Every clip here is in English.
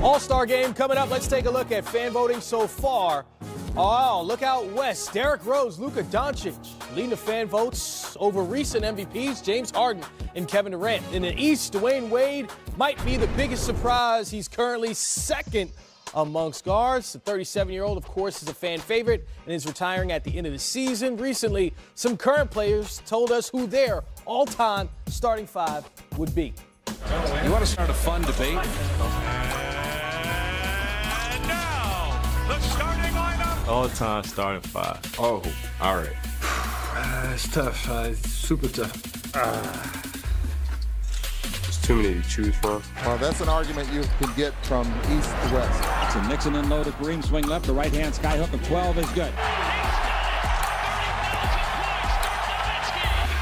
All-Star game coming up. Let's take a look at fan voting so far. Oh, look out west. Derrick Rose, Luka Doncic leading the fan votes over recent MVPs, James Harden and Kevin Durant. In the East, Dwayne Wade might be the biggest surprise. He's currently second amongst guards. The 37-year-old, of course, is a fan favorite and is retiring at the end of the season. Recently, some current players told us who their all-time starting five would be. You want to start a fun debate? And now, the starting lineup. All-time starting five. Oh, all right. It's tough. It's super tough. There's too many to choose from. Well, that's an argument you can get from east to west. So Nixon in low to Kareem, swing left, the right-hand skyhook of 12 is good.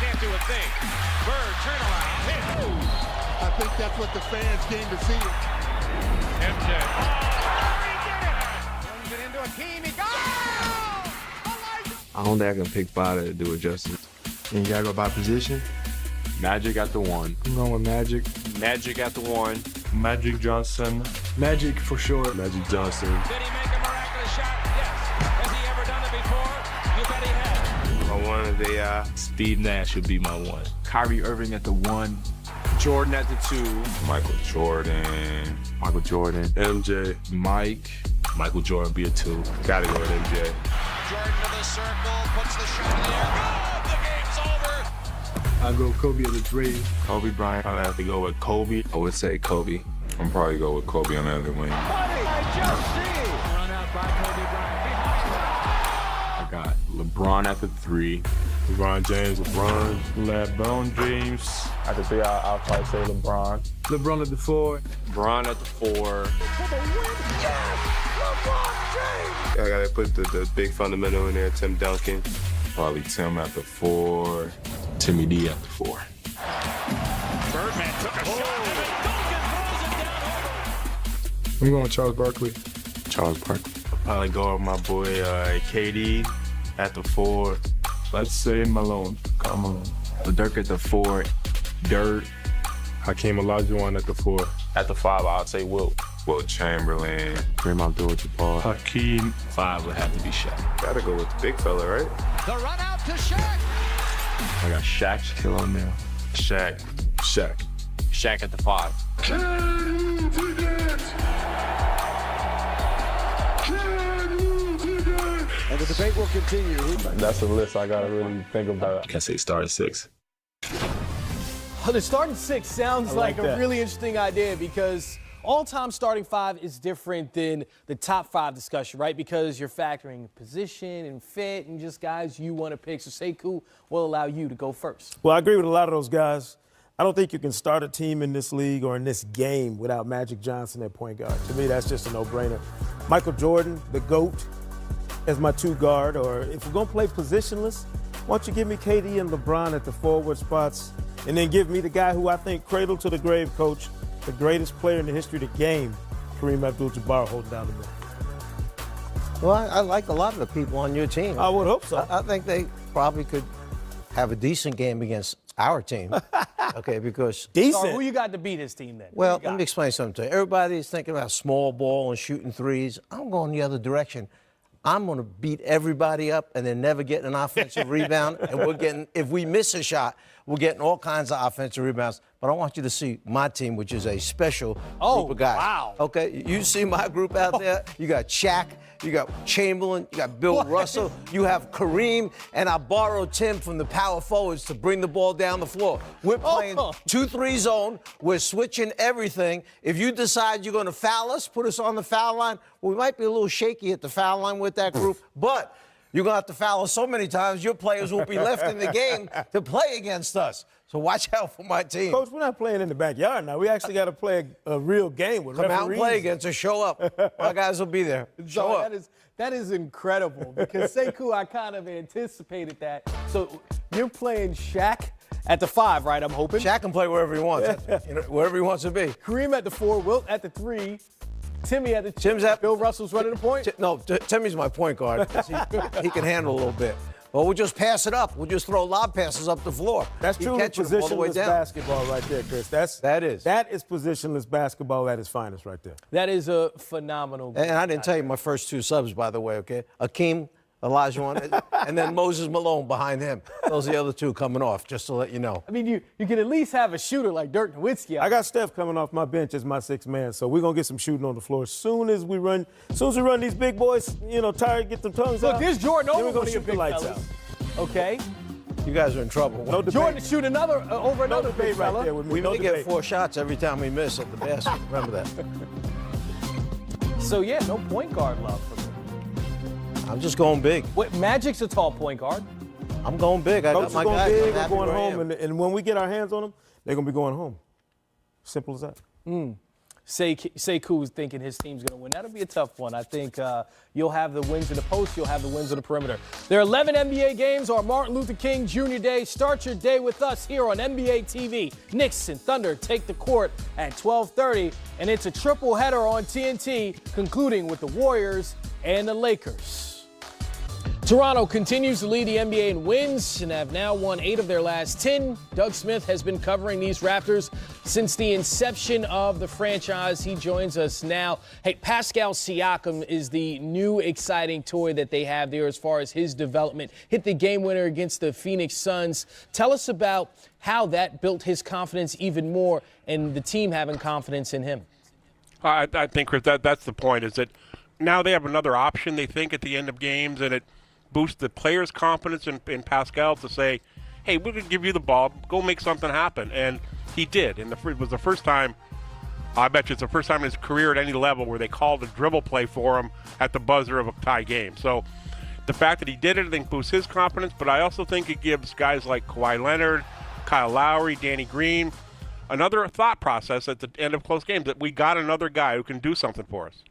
Can't do a thing. Bird, turnaround, hit. I think that's what the fans came to see. MJ. Brings it into Hakeem. He goes! I don't think I can pick five to do it justice. And you gotta go by position. Magic at the one. I'm going with Magic. Magic at the one. Magic Johnson. Magic for sure. Magic Johnson. Did he make a miraculous shot? Yes. Has he ever done it before? You bet he has. My one of the Steve Nash would be my one. Kyrie Irving at the one. Jordan at the two. Michael Jordan. MJ. Mike. Michael Jordan be a two. Gotta go with MJ. Jordan to the circle, puts the shot in the air. Go! The game's over. I'll go Kobe at the three. Kobe Bryant. I'd have to go with Kobe. I would say Kobe. I'm probably go with Kobe on the other wing. Run out by Kobe Bryant. I got LeBron at the three. LeBron James, LeBron James. At the three, I'll probably say LeBron. LeBron at the four. LeBron at the four. I gotta put the big fundamental in there, Tim Duncan. Probably Tim at the four. Timmy D at the four. Birdman took a shot. Duncan throws it down. I'm going with Charles Barkley. Charles Barkley. I'll probably go with my boy KD at the four. Let's say Malone. Come on. Dirk at the four. Dirt. Hakeem Olajuwon at the four. At the five, I'd say Wilt. Will Chamberlain. Kareem Abdul-Jabbar. Hakeem. Five would have to be Shaq. Gotta go with the big fella, right? The run out to Shaq. I got Shaq, Shaquille O'Neal. Shaq. Shaq at the five. And the debate will continue. That's a list I gotta really think about. I can say start six. The starting six sounds like a really interesting idea because all-time starting five is different than the top five discussion, right? Because you're factoring position and fit and just guys you want to pick. So Sekou will allow you to go first. Well, I agree with a lot of those guys. I don't think you can start a team in this league or in this game without Magic Johnson at point guard. To me, that's just a no-brainer. Michael Jordan, the GOAT, as my two guard. Or if we're going to play positionless, why don't you give me KD and LeBron at the forward spots and then give me the guy who I think cradle to the grave, coach, the greatest player in the history of the game, Kareem Abdul-Jabbar, holding down the middle. Well, I like a lot of the people on your team. I would hope so. I think they probably could have a decent game against our team. Okay, because So who you got to beat this team then? well, let me explain something to you. Everybody's thinking about small ball and shooting threes. I'm going the other direction. I'm going to beat everybody up and then never get an offensive rebound. And we're getting, if we miss a shot, we're getting all kinds of offensive rebounds. But I want you to see my team, which is a special group of guys. Wow. Okay, you see my group out there? You got Shaq, you got Chamberlain, you got Bill Russell, you have Kareem, and I borrowed Tim from the power forwards to bring the ball down the floor. We're playing 2-3 zone. We're switching everything. If you decide you're going to foul us, put us on the foul line, we might be a little shaky at the foul line with that group, but you're going to have to foul us so many times, your players will be left in the game to play against us. So watch out for my team. Coach, we're not playing in the backyard now. We actually got to play a real game with referees. Come out and play against us. Show up. My guys will be there. Show up. That is incredible because Sekou, I kind of anticipated that. So you're playing Shaq at the five, right? I'm hoping. Shaq can play wherever he wants, wherever he wants to be. Kareem at the four, Wilt at the three, Timmy at the two. Tim's at Bill Russell's running the point. No, Timmy's my point guard. He can handle a little bit. Or we'll just pass it up. We'll just throw lob passes up the floor. That's truly positionless basketball right there, Chris. That is positionless basketball at its finest right there. That is a phenomenal game. And I didn't tell you my first two subs, by the way, okay? Akeem Olajuwon, and then Moses Malone behind him. Those are the other two coming off, just to let you know. I mean, you can at least have a shooter like Dirk Nowitzki. I got Steph coming off my bench as my sixth man, so we're going to get some shooting on the floor. As soon as we run these big boys, tired, get them tongues out. Look, there's Jordan over going to shoot the lights out. Okay. You guys are in trouble. No debate. Jordan shoot another over another debate right there with me. We may get 4 shots every time we miss at the basket. Remember that. So, yeah, no point guard love for me. I'm just going big. Wait, Magic's a tall point guard. I'm going big. I got my guys. Big, I'm going home, and when we get our hands on them, they're going to be going home. Simple as that. Sekou's thinking his team's going to win. That'll be a tough one. I think you'll have the wins in the post. You'll have the wins in the perimeter. There are 11 NBA games on Martin Luther King Jr. Day. Start your day with us here on NBA TV. Knicks and Thunder take the court at 12:30, and it's a triple header on TNT, concluding with the Warriors and the Lakers. Toronto continues to lead the NBA in wins and have now won 8 of their last 10. Doug Smith has been covering these Raptors since the inception of the franchise. He joins us now. Hey, Pascal Siakam is the new exciting toy that they have there as far as his development. Hit the game winner against the Phoenix Suns. Tell us about how that built his confidence even more and the team having confidence in him. I think, Chris, that's the point, is that now they have another option, they think, at the end of games, and it boost the players' confidence in Pascal to say, hey, we're going to give you the ball, go make something happen. And he did. And it was the first time, I bet you it's the first time in his career at any level where they called a dribble play for him at the buzzer of a tie game. So the fact that he did it, I think, boosts his confidence, but I also think it gives guys like Kawhi Leonard, Kyle Lowry, Danny Green, another thought process at the end of close games that we got another guy who can do something for us.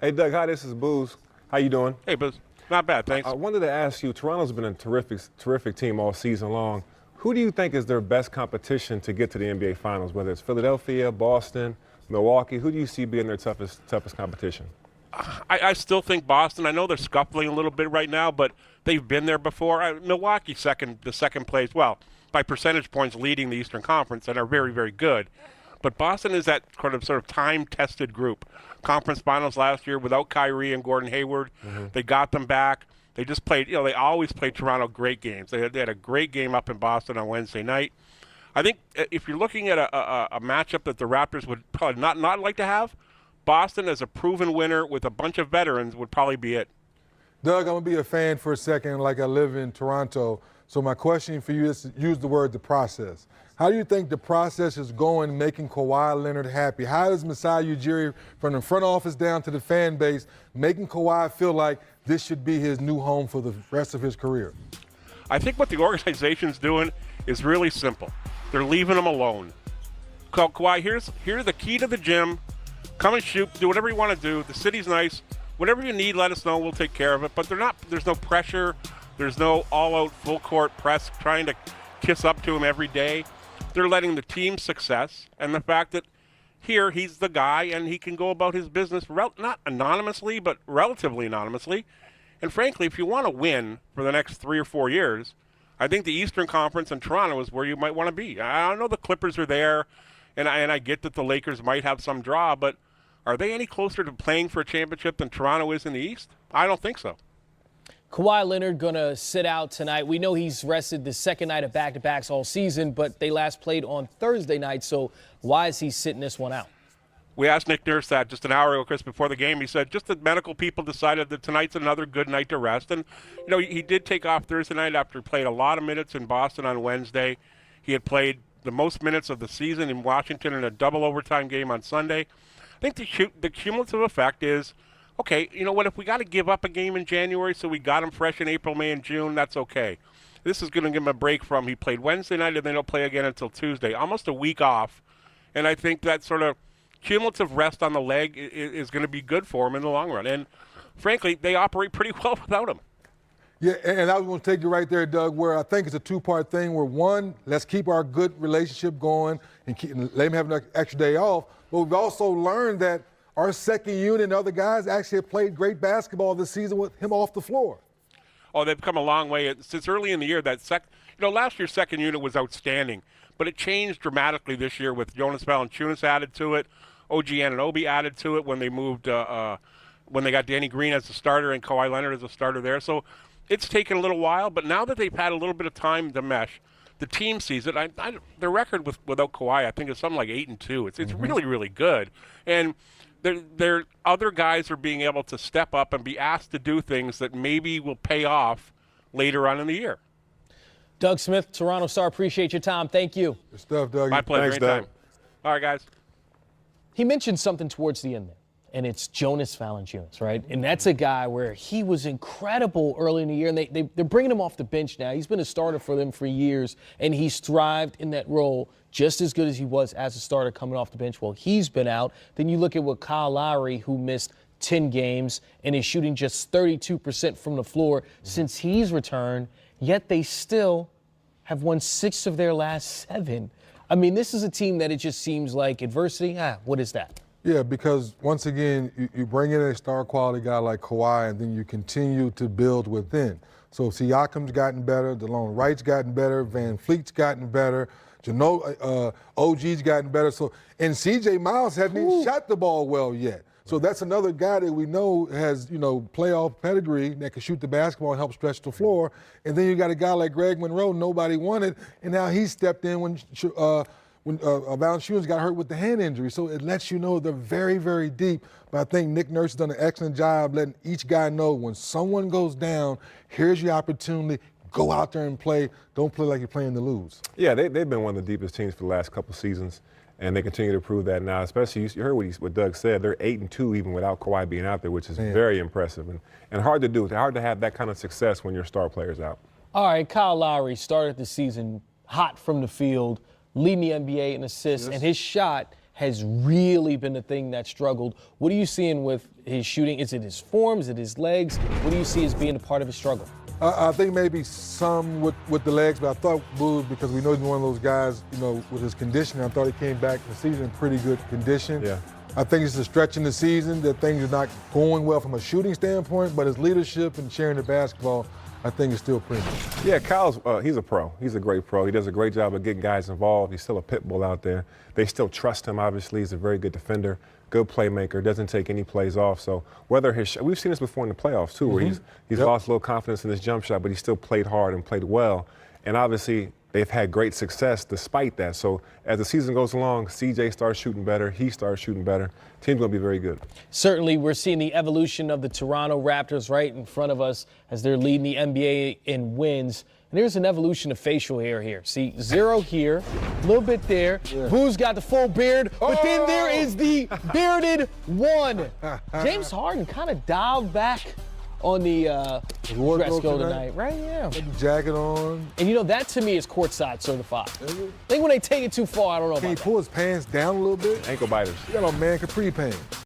Hey, Doug, hi, this is Booz. How you doing? Hey, Booz. Not bad, thanks. I wanted to ask you, Toronto's been a terrific team all season long. Who do you think is their best competition to get to the NBA Finals, whether it's Philadelphia, Boston, Milwaukee? Who do you see being their toughest competition? I still think Boston. I know they're scuffling a little bit right now, but they've been there before. Milwaukee the second place, well, by percentage points leading the Eastern Conference, and are very, very good. But Boston is that sort of time-tested group. Conference Finals last year without Kyrie and Gordon Hayward. Mm-hmm. They got them back. They just played, they always play Toronto great games. They had a great game up in Boston on Wednesday night. I think if you're looking at a matchup that the Raptors would probably not like to have, Boston as a proven winner with a bunch of veterans would probably be it. Doug, I'm going to be a fan for a second like I live in Toronto. So my question for you is to use the word the process. How do you think the process is going, making Kawhi Leonard happy? How is Masai Ujiri, from the front office down to the fan base, making Kawhi feel like this should be his new home for the rest of his career? I think what the organization's doing is really simple. They're leaving him alone. Kawhi, here's the key to the gym. Come and shoot. Do whatever you want to do. The city's nice. Whatever you need, let us know. We'll take care of it. But there's no pressure. There's no all-out full-court press trying to kiss up to him every day. They're letting the team's success and the fact that here he's the guy and he can go about his business not anonymously, but relatively anonymously. And frankly, if you want to win for the next 3 or 4 years, I think the Eastern Conference and Toronto is where you might want to be. I know the Clippers are there, and I get that the Lakers might have some draw, but are they any closer to playing for a championship than Toronto is in the East? I don't think so. Kawhi Leonard going to sit out tonight. We know he's rested the second night of back-to-backs all season, but they last played on Thursday night, so why is he sitting this one out? We asked Nick Nurse that just an hour ago, Chris, before the game. He said just the medical people decided that tonight's another good night to rest. And, he did take off Thursday night after he played a lot of minutes in Boston on Wednesday. He had played the most minutes of the season in Washington in a double overtime game on Sunday. I think the cumulative effect is, okay, you know what, if we got to give up a game in January so we got him fresh in April, May, and June, that's okay. This is going to give him a break from he played Wednesday night and then he'll play again until Tuesday, almost a week off. And I think that sort of cumulative rest on the leg is going to be good for him in the long run. And frankly, they operate pretty well without him. Yeah, and I was going to take you right there, Doug, where I think it's a two-part thing where, one, let's keep our good relationship going and let him have an extra day off. But we've also learned that our second unit and other guys actually have played great basketball this season with him off the floor. oh, they've come a long way since early in the year. Last year's second unit was outstanding, but it changed dramatically this year with Jonas Valanciunas added to it, OG Anunoby added to it when they moved, when they got Danny Green as the starter and Kawhi Leonard as a starter there. So it's taken a little while, but now that they've had a little bit of time to mesh, the team sees it. Their record without Kawhi, I think, is something like 8-2. It's really, really good. And their other guys are being able to step up and be asked to do things that maybe will pay off later on in the year. Doug Smith, Toronto Star, appreciate your time. Thank you. Good stuff, Doug. My pleasure. Thanks, Doug. Anytime. All right, guys. He mentioned something towards the end there, and it's Jonas Valanciunas, right? And that's a guy where he was incredible early in the year, and they're bringing him off the bench now. He's been a starter for them for years, and he's thrived in that role just as good as he was as a starter coming off the bench while he's been out. Then you look at what Kyle Lowry, who missed 10 games and is shooting just 32% from the floor since he's returned, yet they still have won 6 of their last 7. I mean, this is a team that it just seems like adversity, what is that? Yeah, because once again, you bring in a star quality guy like Kawhi, and then you continue to build within. So Siakam's gotten better, DeLone Wright's gotten better, Van Fleet's gotten better, OG's gotten better. So, and C.J. Miles hasn't even shot the ball well yet. So that's another guy that we know has, playoff pedigree that can shoot the basketball and help stretch the floor. And then you got a guy like Greg Monroe, nobody wanted, and now he stepped in when Valanciunas got hurt with the hand injury. So it lets you know they're very, very deep. But I think Nick Nurse has done an excellent job letting each guy know when someone goes down, here's your opportunity. Go out there and play. Don't play like you're playing to lose. Yeah, they've been one of the deepest teams for the last couple seasons, and they continue to prove that now. Especially, you heard what Doug said. They're 8-2 even without Kawhi being out there, which is very impressive and hard to do. It's hard to have that kind of success when your star player's out. All right, Kyle Lowry started the season hot from the field, leading the NBA in assists, and his shot has really been the thing that struggled. What are you seeing with his shooting? Is it his form? Is it his legs? What do you see as being a part of his struggle? I think maybe some with the legs, but I thought Booz, because we know he's one of those guys, with his conditioning, I thought he came back in the season in pretty good condition. Yeah. I think it's a stretch in the season that things are not going well from a shooting standpoint, but his leadership and sharing the basketball, I think is still pretty. Yeah, Kyle's, he's a pro. He's a great pro. He does a great job of getting guys involved. He's still a pit bull out there. They still trust him, obviously. He's a very good defender, good playmaker, doesn't take any plays off. So whether we've seen this before in the playoffs too, where he's lost a little confidence in his jump shot, but he still played hard and played well. And obviously, they've had great success despite that. So as the season goes along, CJ starts shooting better, he starts shooting better. Team's going to be very good. Certainly, we're seeing the evolution of the Toronto Raptors right in front of us as they're leading the NBA in wins. And there's an evolution of facial hair here. See, 0 here, a little bit there. Yeah. Boo's got the full beard, but then there is the bearded one. James Harden kind of dialed back on the dress code tonight, right? Yeah. Put the jacket on. And that to me is courtside certified. I think when they take it too far, I don't know about that. Can he pull his pants down a little bit? Ankle biters. You got a man capri pants.